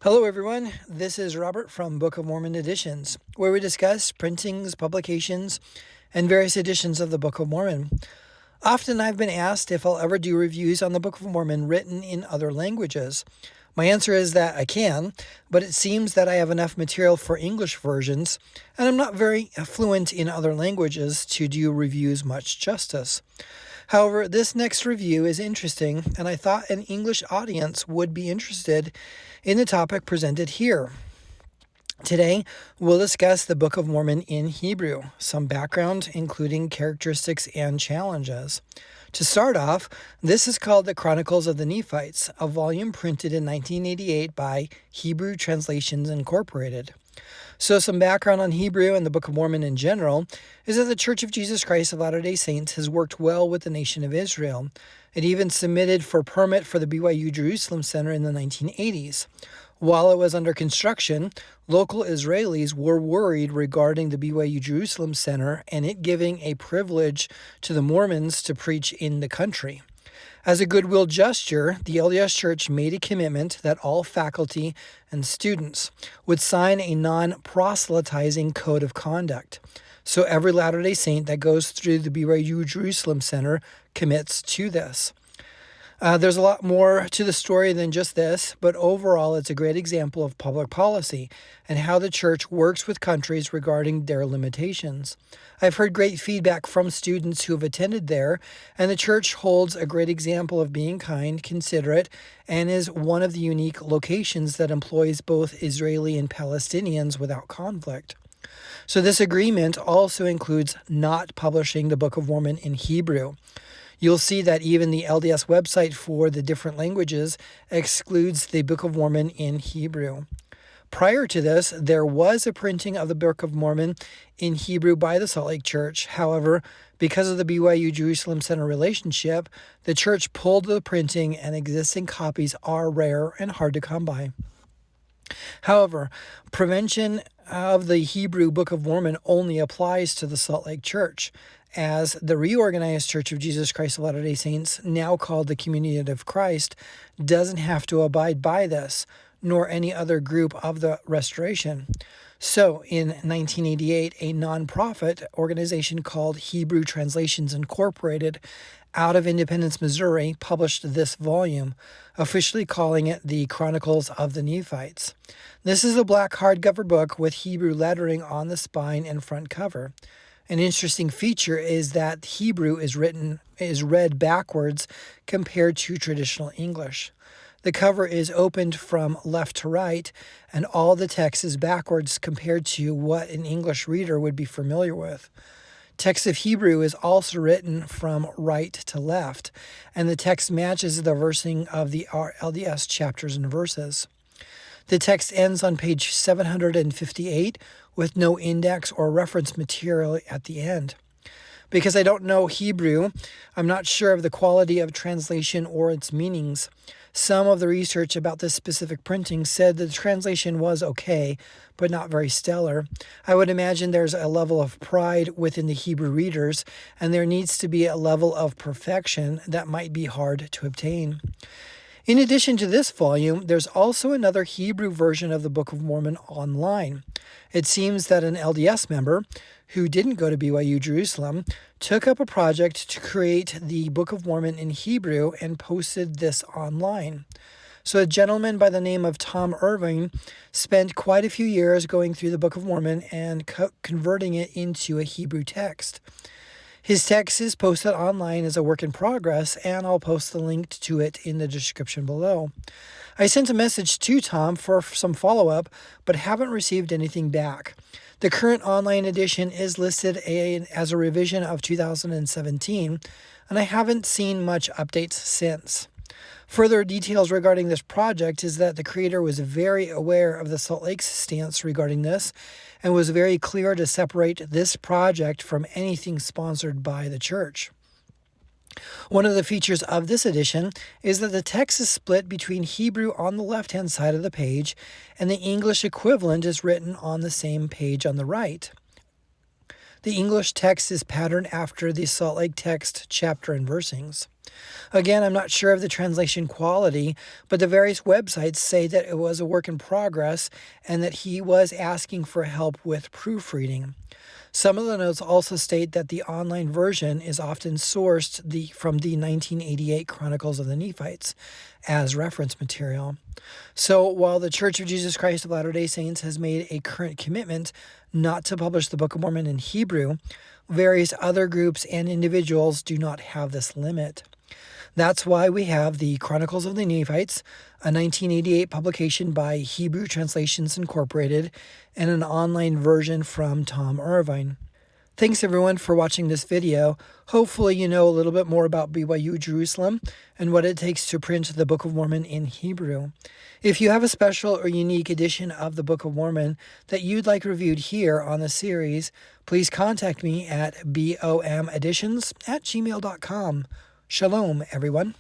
Hello, everyone. This is Robert from Book of Mormon Editions, where we discuss printings, publications, and various editions of the Book of Mormon. Often I've been asked if I'll ever do reviews on the Book of Mormon written in other languages. My answer is that I can, but it seems that I have enough material for English versions, and I'm not very fluent in other languages to do reviews much justice. However, this next review is interesting, and I thought an English audience would be interested in the topic presented here. Today, we'll discuss the Book of Mormon in Hebrew, some background, including characteristics and challenges. To start off, this is called the Chronicles of the Nephites, a volume printed in 1988 by Hebrew Translations Incorporated. So some background on Hebrew and the Book of Mormon in general is that the Church of Jesus Christ of Latter-day Saints has worked well with the nation of Israel. It even submitted for permit for the BYU Jerusalem Center in the 1980s. While it was under construction, local Israelis were worried regarding the BYU Jerusalem Center and it giving a privilege to the Mormons to preach in the country. As a goodwill gesture, the LDS Church made a commitment that all faculty and students would sign a non-proselytizing code of conduct. So every Latter-day Saint that goes through the BYU Jerusalem Center commits to this. There's a lot more to the story than just this, but overall it's a great example of public policy and how the church works with countries regarding their limitations. I've heard great feedback from students who have attended there, and the church holds a great example of being kind, considerate, and is one of the unique locations that employs both Israeli and Palestinians without conflict. So this agreement also includes not publishing the Book of Mormon in Hebrew. You'll see that even the LDS website for the different languages excludes the Book of Mormon in Hebrew. Prior to this, there was a printing of the Book of Mormon in Hebrew by the Salt Lake Church. However, because of the BYU Jerusalem Center relationship, the church pulled the printing and existing copies are rare and hard to come by. However, prevention of the Hebrew Book of Mormon only applies to the Salt Lake Church, as the reorganized Church of Jesus Christ of Latter-day Saints, now called the Community of Christ, doesn't have to abide by this, nor any other group of the Restoration. So, in 1988, a nonprofit organization called Hebrew Translations Incorporated, out of Independence, Missouri, published this volume, officially calling it the Chronicles of the Nephites. This is a black hardcover book with Hebrew lettering on the spine and front cover. An interesting feature is that Hebrew is read backwards compared to traditional English. The cover is opened from left to right, and all the text is backwards compared to what an English reader would be familiar with. Text of Hebrew is also written from right to left, and the text matches the versing of the LDS chapters and verses. The text ends on page 758 with no index or reference material at the end. Because I don't know Hebrew, I'm not sure of the quality of translation or its meanings. Some of the research about this specific printing said that the translation was okay, but not very stellar. I would imagine there's a level of pride within the Hebrew readers, and there needs to be a level of perfection that might be hard to obtain. In addition to this volume, there's also another Hebrew version of the Book of Mormon online. It seems that an LDS member, who didn't go to BYU Jerusalem, took up a project to create the Book of Mormon in Hebrew and posted this online. So a gentleman by the name of Tom Irving spent quite a few years going through the Book of Mormon and converting it into a Hebrew text. His text is posted online as a work in progress, and I'll post the link to it in the description below. I sent a message to Tom for some follow-up, but haven't received anything back. The current online edition is listed as a revision of 2017, and I haven't seen much updates since. Further details regarding this project is that the creator was very aware of the Salt Lake's stance regarding this and was very clear to separate this project from anything sponsored by the church. One of the features of this edition is that the text is split between Hebrew on the left-hand side of the page and the English equivalent is written on the same page on the right. The English text is patterned after the Salt Lake text, chapter, and versing's. Again, I'm not sure of the translation quality, but the various websites say that it was a work in progress and that he was asking for help with proofreading. Some of the notes also state that the online version is often sourced from the 1988 Chronicles of the Nephites as reference material. So while the Church of Jesus Christ of Latter-day Saints has made a current commitment not to publish the Book of Mormon in Hebrew, various other groups and individuals do not have this limit. That's why we have the Chronicles of the Nephites, a 1988 publication by Hebrew Translations Incorporated, and an online version from Tom Irvine. Thanks everyone for watching this video. Hopefully you know a little bit more about BYU Jerusalem and what it takes to print the Book of Mormon in Hebrew. If you have a special or unique edition of the Book of Mormon that you'd like reviewed here on the series, please contact me at bomeditions@gmail.com. Shalom, everyone.